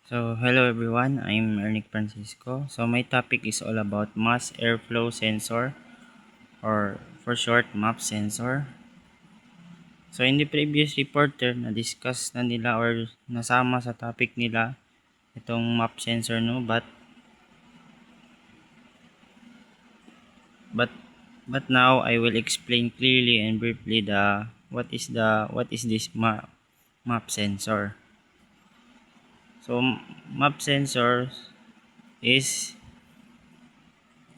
So, hello everyone, I'm Ernick Francisco. So, my topic is all about mass airflow sensor or for short, MAP sensor. So, in the previous reporter, na-discuss na nila or nasama sa topic nila itong MAP sensor, no? But but now I will explain clearly and briefly the what is this MAP sensor. So, MAP sensor is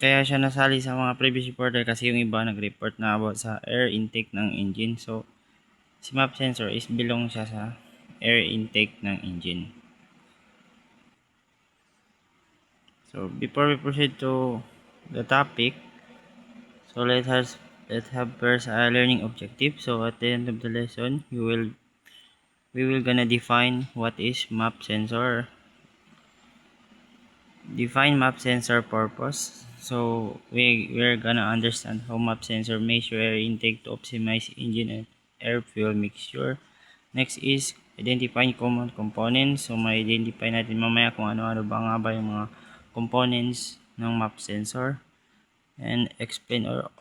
kaya siya nasali sa mga previous reporter kasi yung iba nag-report na about sa air intake ng engine. So, si MAP sensor is belong siya sa air intake ng engine. So, before we proceed to the topic, so let's have first a learning objective. So, at the end of the lesson, we will gonna define what is MAP sensor. Define MAP sensor purpose. So we're gonna understand how MAP sensor measure air intake to optimize engine and air fuel mixture. Next is identifying common components. So ma-identify natin mamaya kung ano-ano ba yung mga components ng MAP sensor and explain or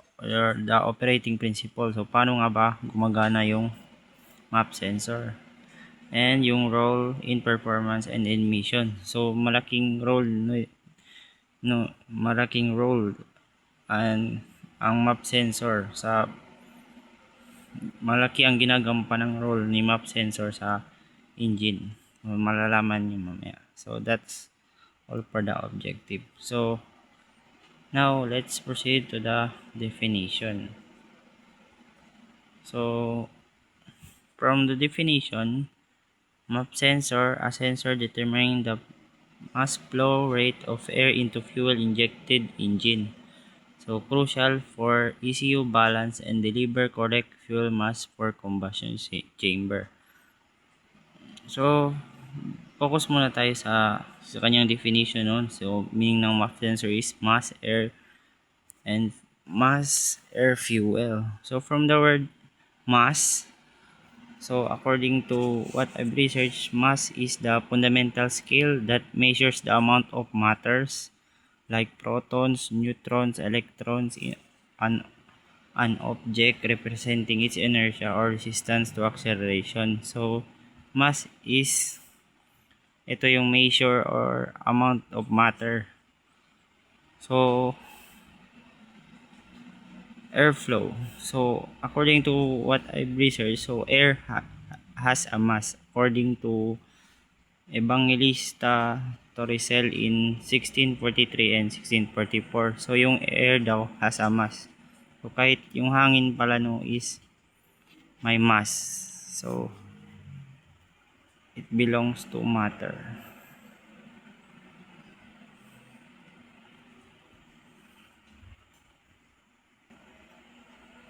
the operating principle. So paano nga ba gumagana yung MAP sensor and yung role in performance and in mission. So malaking role ang MAP sensor sa malaki ang ginagampanan ng role ni MAP sensor sa engine. Malalaman niyo mamaya. So that's all for the objective. So now let's proceed to the definition. So from the definition, MAP sensor, a sensor determining the mass flow rate of air into fuel injected engine. So, crucial for ECU balance and deliver correct fuel mass for combustion chamber. So, focus muna tayo sa kanyang definition nun. So, meaning ng MAP sensor is mass air and mass air fuel. So, from the word mass, so according to what I've researched, mass is the fundamental scale that measures the amount of matters like protons, neutrons, electrons in an object representing its inertia or resistance to acceleration. So, mass is ito yung measure or amount of matter. So, airflow. So, according to what I've researched, so air has a mass according to Evangelista Torricelli in 1643 and 1644. So, yung air daw has a mass. So, kahit yung hangin pala no is may mass. So, it belongs to matter.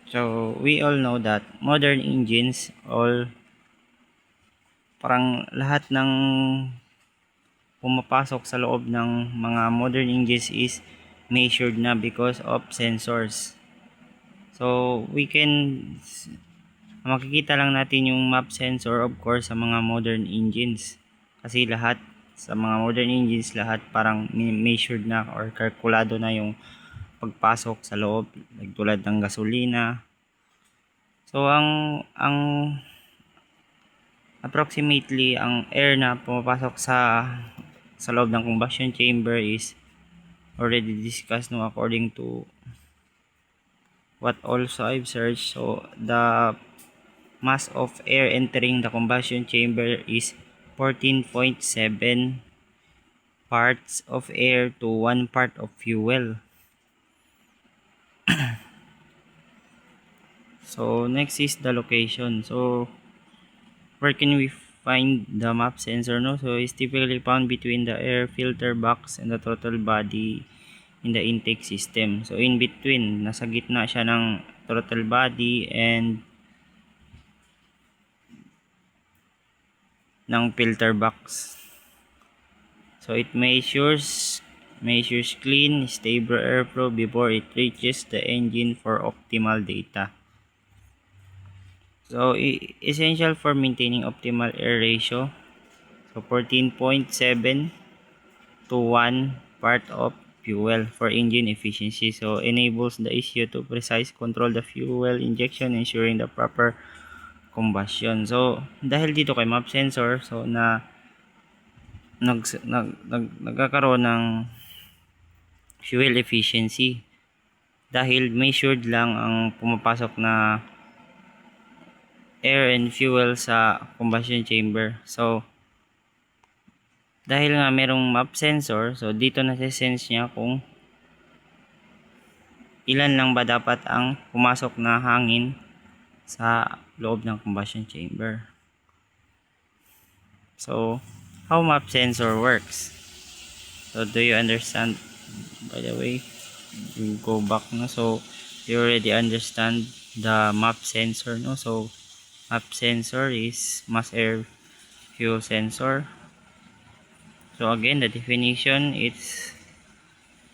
So, we all know that modern engines, parang lahat ng pumapasok sa loob ng mga modern engines is measured na because of sensors. So, makikita lang natin yung MAP sensor of course sa mga modern engines. Kasi lahat sa mga modern engines, lahat parang measured na or kalkulado na yung pagpasok sa loob, tulad ng gasolina. So ang approximately ang air na pumapasok sa loob ng combustion chamber is already discussed no, according to what also I've searched. So the mass of air entering the combustion chamber is 14.7 parts of air to 1 part of fuel. So next is the location. So where can we find the MAP sensor? No, so it's typically found between the air filter box and the throttle body in the intake system. So in between, nasa gitna siya ng throttle body and ng filter box. So it measures clean, stable airflow before it reaches the engine for optimal data. So essential for maintaining optimal air ratio. So So 14.7 to 1 part of fuel for engine efficiency. So enables the ECU to precise control the fuel injection, ensuring the proper combustion. So dahil dito kay map sensor, so nagkakaroon ng fuel efficiency dahil measured lang ang pumapasok na air and fuel sa combustion chamber. So dahil nga merong map sensor, so dito nasa-sense niya kung ilan lang ba dapat ang pumasok na hangin sa loob ng combustion chamber. So how map sensor works? So do you understand? By the way, you go back, no? So you already understand the map sensor, no? So map sensor is mass air fuel sensor. So again, the definition, it's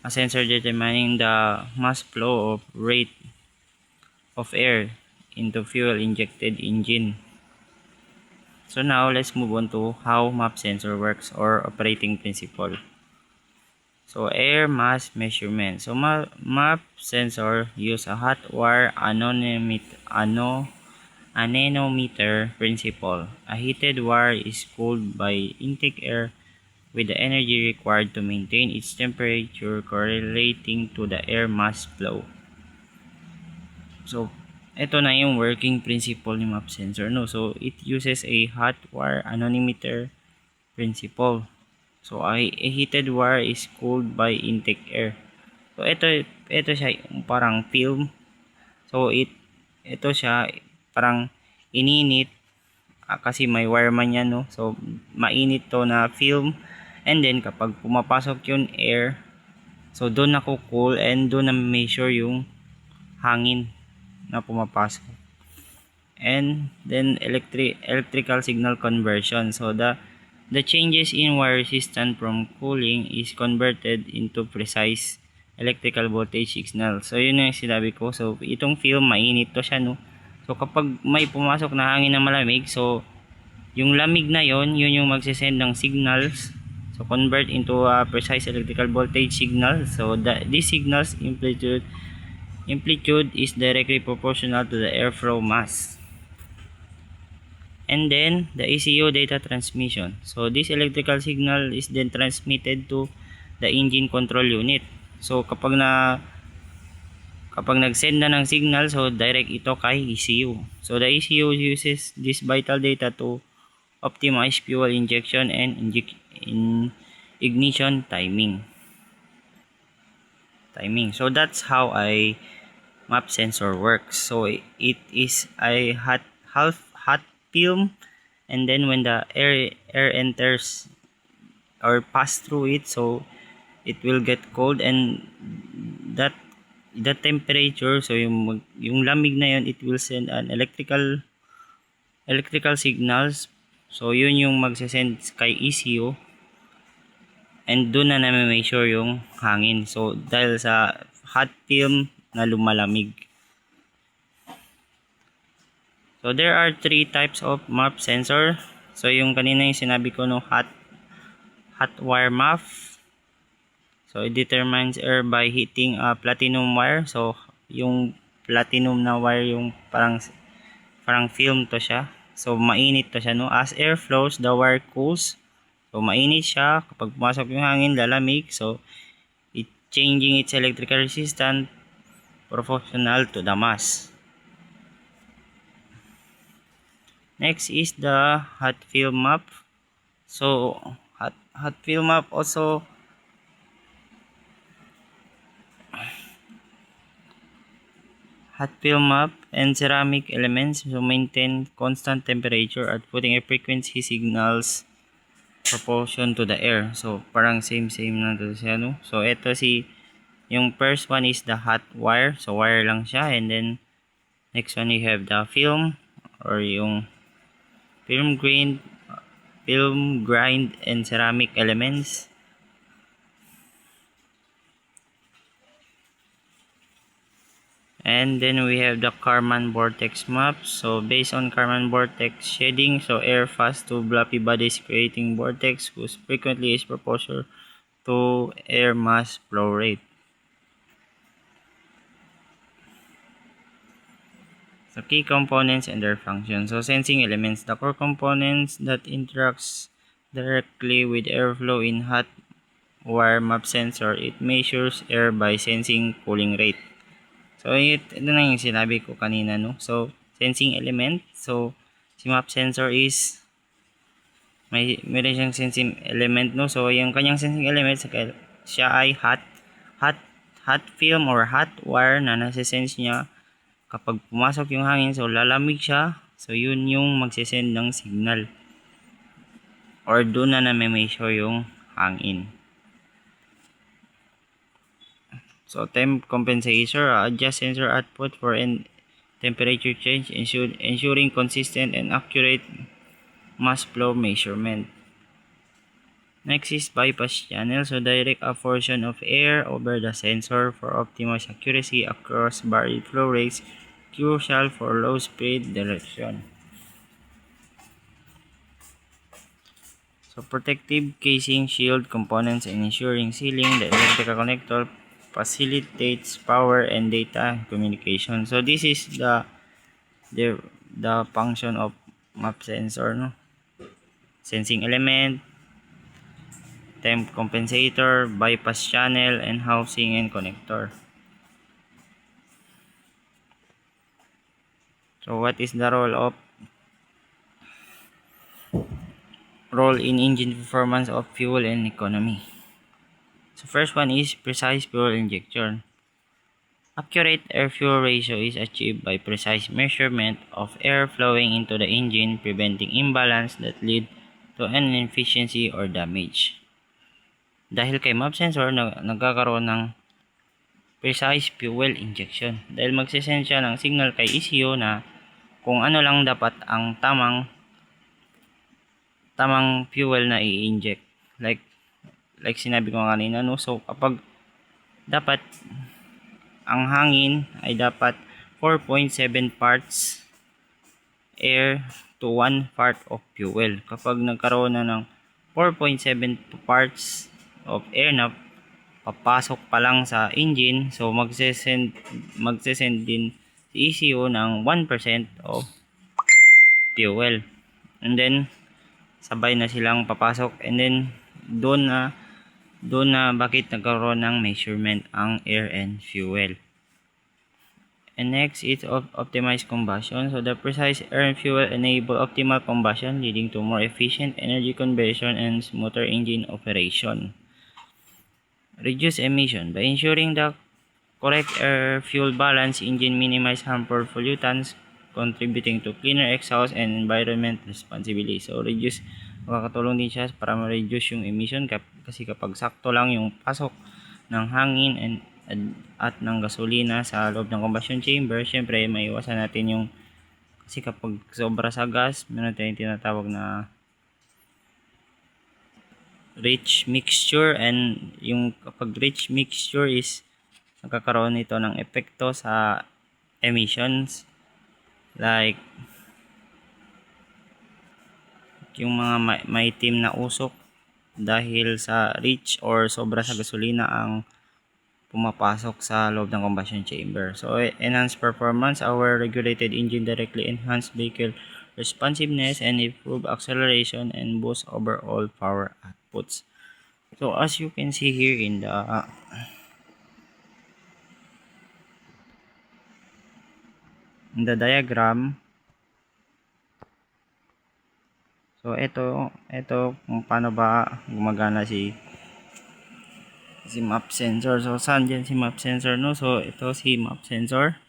a sensor determining the mass flow of rate of air into fuel injected engine. So now let's move on to how map sensor works or operating principle. So air mass measurement. So map sensor use a hot wire anemometer principle. A heated wire is cooled by intake air with the energy required to maintain its temperature correlating to the air mass flow. So ito na yung working principle ni map sensor, no? So it uses a hot wire anemometer principle. So a heated wire is cooled by intake air. So ito siya yung parang film. So ito siya parang ininit kasi may wire man yan, no? So mainit to na film, and then kapag pumapasok yung air, so doon nako-cool and doon na measure yung hangin na pumapasok. And then electrical signal conversion. So the changes in wire resistance from cooling is converted into precise electrical voltage signal. So yun yung sinabi ko. So itong film mainit to siya, no? So kapag may pumasok na hangin na malamig, so yung lamig na yun yung magsisend ng signals. So convert into a precise electrical voltage signal. So this signal's amplitude is directly proportional to the airflow mass. And then the ECU data transmission. So this electrical signal is then transmitted to the engine control unit. So kapag nag-send na ng signal, so direct ito kay ECU. So the ECU uses this vital data to optimize fuel injection and ignition timing. So that's how a map sensor works. So it is a hot film, and then when the air enters or pass through it, so it will get cold, and the temperature, so yung lamig na yun, it will send an electrical signals. So yun yung magsesend kay ECU, and doon na measure yung hangin. So dahil sa hot film na lumalamig. So there are 3 types of map sensor. So yung kanina yung sinabi ko, no, hot wire map. So it determines air by heating a platinum wire. So yung platinum na wire, yung parang film to siya. So mainit to siya, no. As air flows, the wire cools. So mainit siya. Kapag pumasok yung hangin, lalamig. So it changing its electrical resistance proportional to the mass. Next is the hot film map. So hot film map also hot film map and ceramic elements to maintain constant temperature at putting a frequency signals proportion to the air. So parang same na to siya, no? So ito yung first one is the hot wire. So wire lang siya, and then next one you have the film or yung film grind and ceramic elements. And then we have the Kármán vortex map. So based on Kármán vortex shading, so air fast to fluffy bodies creating vortex whose frequency is proportional to air mass flow rate. So key components and their function. So sensing elements, the core components that interacts directly with airflow in hot wire map sensor. It measures air by sensing cooling rate. So ito na yung sinabi ko kanina, no. So sensing element. So si map sensor is meron siyang sensing element, no. So yung kanyang sensing element siya ay hot film or hot wire na nasa-sense niya kapag pumasok yung hangin. So lalamig siya. So yun yung magsisend ng signal or doon na na-measure yung hangin. So temp compensator, adjust sensor output for temperature change, ensuring consistent and accurate mass flow measurement. Next is bypass channel. So direct a portion of air over the sensor for optimized accuracy across varied flow rates, crucial for low speed direction. So protective casing shield components and ensuring sealing the electrical connector facilitates power and data communication. So this is the function of map sensor, no? Sensing element, temp compensator, bypass channel, and housing and connector. So what is the role in engine performance of fuel and economy? So first one is precise fuel injection. Accurate air-fuel ratio is achieved by precise measurement of air flowing into the engine, preventing imbalance that lead to inefficiency or damage. Dahil kay map sensor, nagkakaroon ng precise fuel injection. Dahil magsisend siya ng signal kay ECU na kung ano lang dapat ang tamang fuel na i-inject. Like sinabi ko kanina, no? So kapag dapat ang hangin ay dapat 4.7 parts air to 1 part of fuel. Kapag nagkaroon na ng 4.7 parts of air na papasok pa lang sa engine, so magsesend din si ECU ng 1% of fuel. And then sabay na silang papasok, and then doon na bakit nagkaroon ng measurement ang air and fuel. And next is optimized combustion. So the precise air and fuel enable optimal combustion, leading to more efficient energy conversion and smoother engine operation. Reduce emission. By ensuring the correct air-fuel balance, engine minimize harmful pollutants, contributing to cleaner exhaust and environment responsibility. So makakatulong din siya para ma-reduce yung emission kasi kapag sakto lang yung pasok ng hangin at ng gasolina sa loob ng combustion chamber, syempre maiwasan natin yung kasi kapag sobra sa gas, meron tayong tinatawag na rich mixture, and yung kapag rich mixture is nagkakaroon nito ng epekto sa emissions, like yung mga maitim na usok dahil sa rich or sobra sa gasolina ang pumapasok sa loob ng combustion chamber. So enhanced performance, our regulated engine directly enhance vehicle responsiveness and improve acceleration and boost overall power outputs. So as you can see here in the diagram, so ito kung paano ba gumagana si map sensor. So saan dyan si map sensor, no? So ito si map sensor,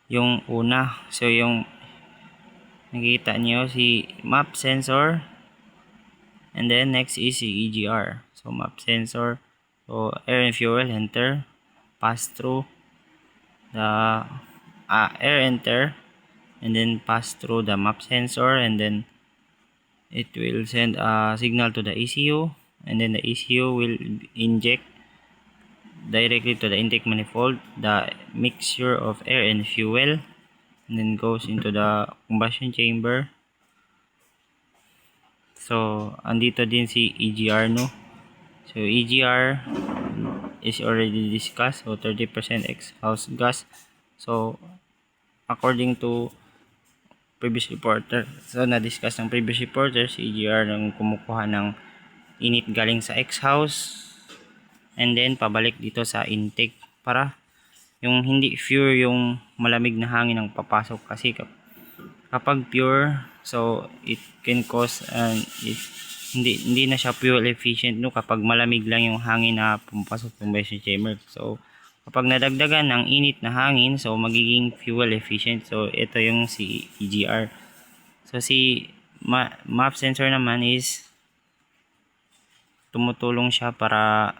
yung una. So yung nakikita nyo si map sensor, and then next is si EGR. So map sensor, so air and fuel enter, pass through the air enter, and then pass through the map sensor, and then it will send a signal to the ECU, and then the ECU will inject directly to the intake manifold, the mixture of air and fuel, and then goes into the combustion chamber. So, andito din si EGR, no? So, EGR is already discussed. So, 30% exhaust gas. So, according to previous reporter, so na-discuss ng previous reporter, si EGR nang kumukuha ng init galing sa exhaust and then pabalik dito sa intake para yung hindi pure yung malamig na hangin ang papasok kasi kapag pure, so it can cause hindi na siya fuel efficient, no, kapag malamig lang yung hangin na pumapasok sa combustion chamber. So kapag nadagdagan ng init na hangin, so magiging fuel efficient. So ito yung si EGR. So si MAP sensor naman is tumutulong siya para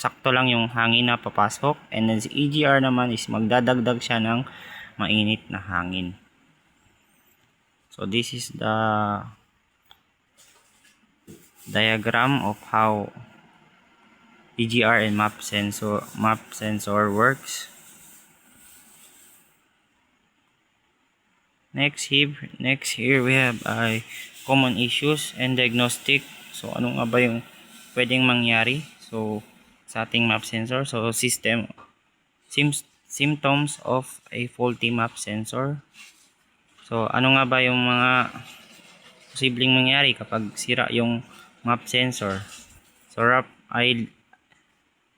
sakto lang yung hangin na papasok, and then si EGR naman is magdadagdag siya ng mainit na hangin. So this is the diagram of how EGR and MAP sensor works. Next here we have common issues and diagnostic. So ano nga ba yung pwedeng mangyari so sa ating MAP sensor? So symptoms of a faulty MAP sensor. So ano nga ba yung mga posibleng mangyari kapag sira yung MAP sensor? So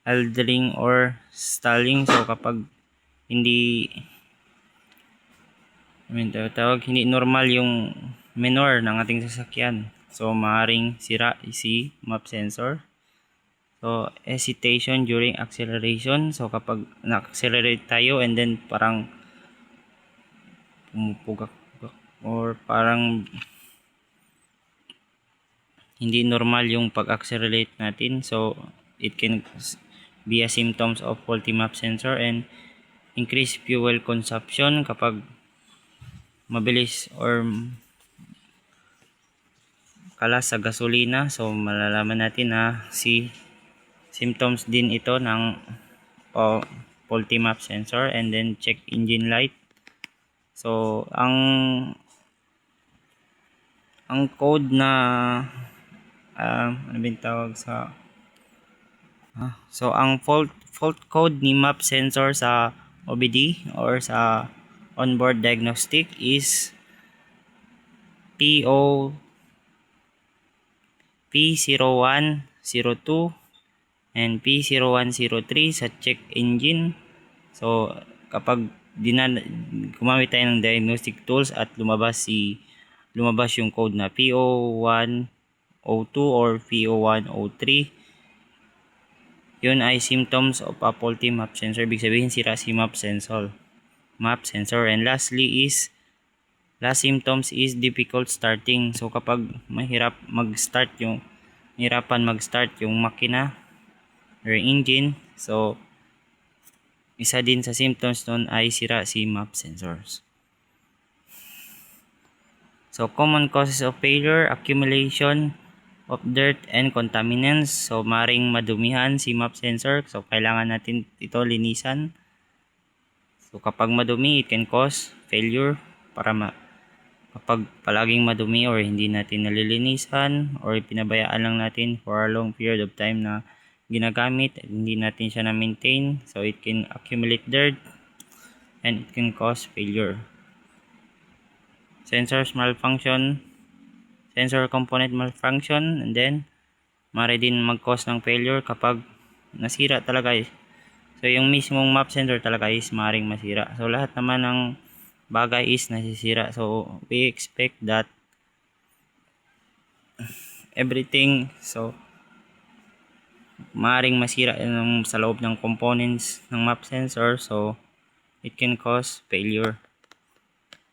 idling or stalling. So kapag hindi normal yung minor ng ating sasakyan, so maaaring sira si MAP sensor. So hesitation during acceleration. So kapag na-accelerate tayo and then parang pumupugak or parang hindi normal yung pag-accelerate natin, so it can be a symptoms of faulty MAP sensor. And increased fuel consumption, kapag mabilis or kalas sa gasolina, so malalaman natin na symptoms din ito ng faulty MAP sensor. And then check engine light. So ang code na ano ba tawag sa so ang fault code ni MAP sensor sa OBD or sa onboard diagnostic is P0102 and P0103 sa check engine. So kapag gumamit tayo ng diagnostic tools at lumabas yung code na P0102 or P0103, yun ay symptoms of a faulty MAP sensor. Ibig sabihin sira si MAP sensor. And lastly is last symptoms is difficult starting. So kapag hirapan mag-start yung makina or engine, so isa din sa symptoms nun ay sira si MAP sensors. So common causes of failure: accumulation of dirt and contaminants. So maring madumihan si MAP sensor, so kailangan natin ito linisan. So kapag madumi, it can cause failure. Kapag palaging madumi or hindi natin nalilinisan or pinabayaan lang natin for a long period of time na ginagamit at hindi natin siya na-maintain, so it can accumulate dirt and it can cause failure. Sensor component malfunction, and then maaari din mag-cause ng failure kapag nasira talaga. So yung mismong MAP sensor talaga is maaaring masira. So lahat naman ng bagay is nasisira. So we expect that everything, so maaaring masira sa loob ng components ng MAP sensor, so it can cause failure.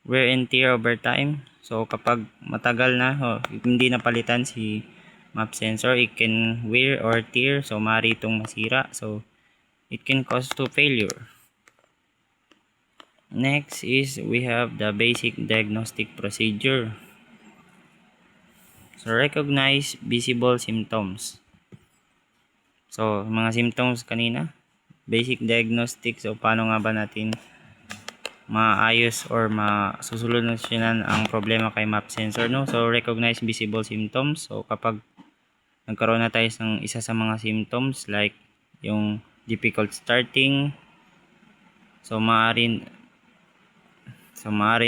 Wear and tear over time. So kapag matagal na hindi napalitan si MAP sensor, it can wear or tear. So maaari itong masira. So it can cause to failure. Next is we have the basic diagnostic procedure. So recognize visible symptoms. So, mga symptoms kanina, basic diagnostic. So, paano nga ba natin maayos or masusolusyonan ang problema kay MAP sensor, no? So, recognize visible symptoms. So, kapag nagkaroon na tayo ng isa sa mga symptoms like yung difficult starting, so maaari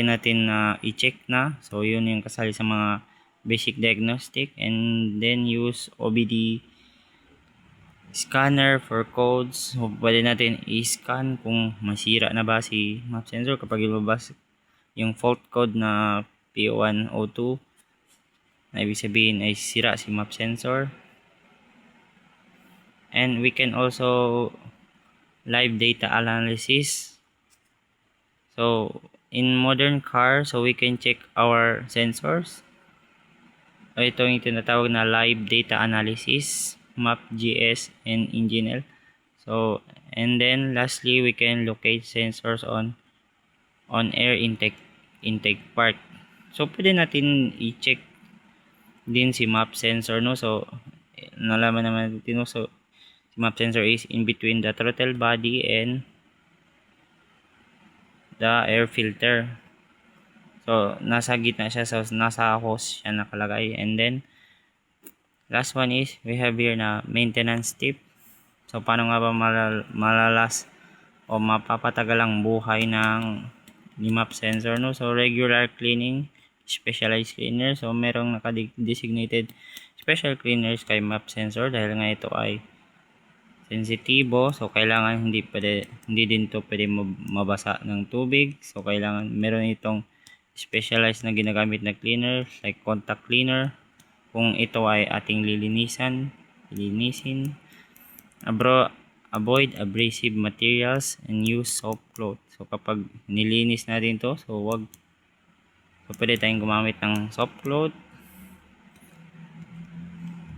natin na i-check na. So, yun yung kasali sa mga basic diagnostic, and then use OBD scanner for codes. So, pwede natin i-scan kung masira na ba si MAP sensor. Kapag ilabas yung fault code na P0102, na ibig sabihin ay sira si MAP sensor. And we can also live data analysis. So, in modern car, so we can check our sensors. Ito yung tinatawag na live data analysis, MapGS and Nginx. So, and then lastly, we can locate sensors on air intake part. So, pwede natin i-check din si map sensor, no? So, nalaman naman natin, no? So, si map sensor is in between the throttle body and the air filter. So, nasa gitna siya. So, nasa hose siya nakalagay. And then, last one is, we have here na maintenance tip. So, paano nga ba malalas o mapapatagal ang buhay ng map sensor, no? So, regular cleaning, specialized cleaner. So, merong naka-designated special cleaners kay map sensor dahil nga ito ay sensitibo. So, kailangan hindi din to pwede mabasa ng tubig. So, kailangan meron itong specialized na ginagamit na cleaner like contact cleaner kung ito ay ating linisin. Avoid abrasive materials and use soft cloth. So, kapag nilinis natin to, so pwede tayong gumamit ng soft cloth.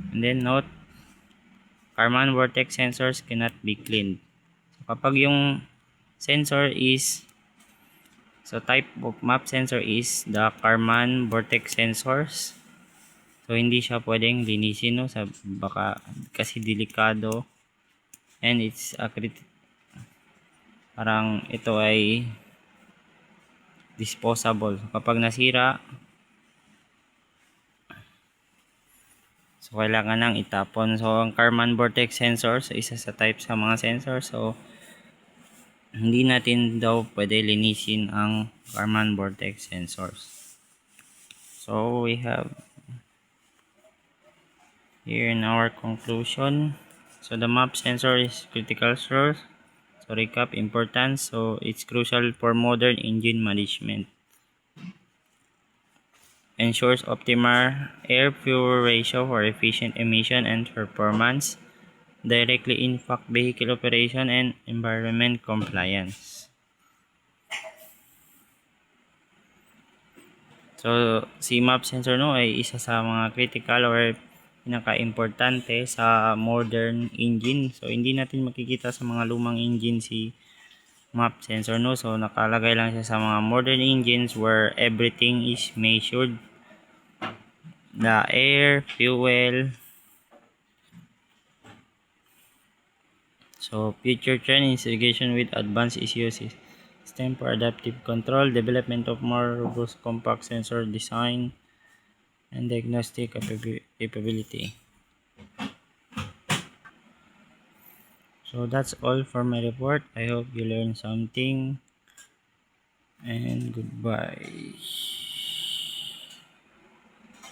And then note, Karman vortex sensors cannot be cleaned. So, kapag yung sensor is, so type of map sensor is the Karman vortex sensors. So, hindi siya pwedeng linisin, no? Baka kasi delikado. And it's parang ito ay disposable. So, kapag nasira, so kailangan nang itapon. So, ang Karman vortex sensor, so isa sa type sa mga sensor. So, hindi natin daw pwede linisin ang Karman vortex sensors. So, we have here in our conclusion. So, the map sensor is critical source. So, recap importance. So, it's crucial for modern engine management. Ensures optimal air-fuel ratio for efficient emission and performance. Directly impact vehicle operation and environment compliance. So, si map sensor, no, ay isa sa mga critical or pinaka-importante sa modern engine. So, hindi natin makikita sa mga lumang engine si map sensor, no. So, nakalagay lang siya sa mga modern engines where everything is measured. The air, fuel. So, future trend is irrigation with advanced ECU system for adaptive control, development of more robust compact sensor design, and diagnostic capability. So, that's all for my report. I hope you learned something, and goodbye.